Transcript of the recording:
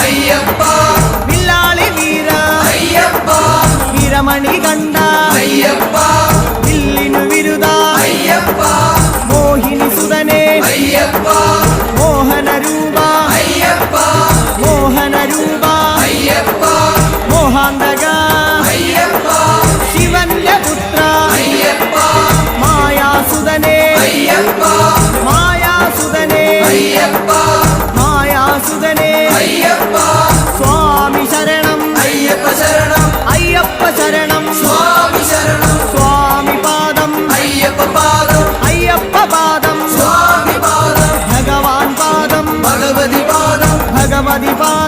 അയ്യപ്പ വില്ലാളി വീര അയ്യപ്പ വീരമണി കണ്ട അയ്യപ്പ വില്ലിനു വിരുദ അയ്യപ്പ മോഹിനി സുതനേ അയ്യപ്പ മോഹന രൂപ അയ്യപ്പ മോഹന രൂപ അയ്യപ്പ മോഹാന്തക അയ്യപ്പ ശിവന്റെ പുത്ര അയ്യപ്പ മായാസുതനേ അയ്യപ്പ മായാസുതനേ അയ്യപ്പ മായാസുതനേ അയ്യപ്പ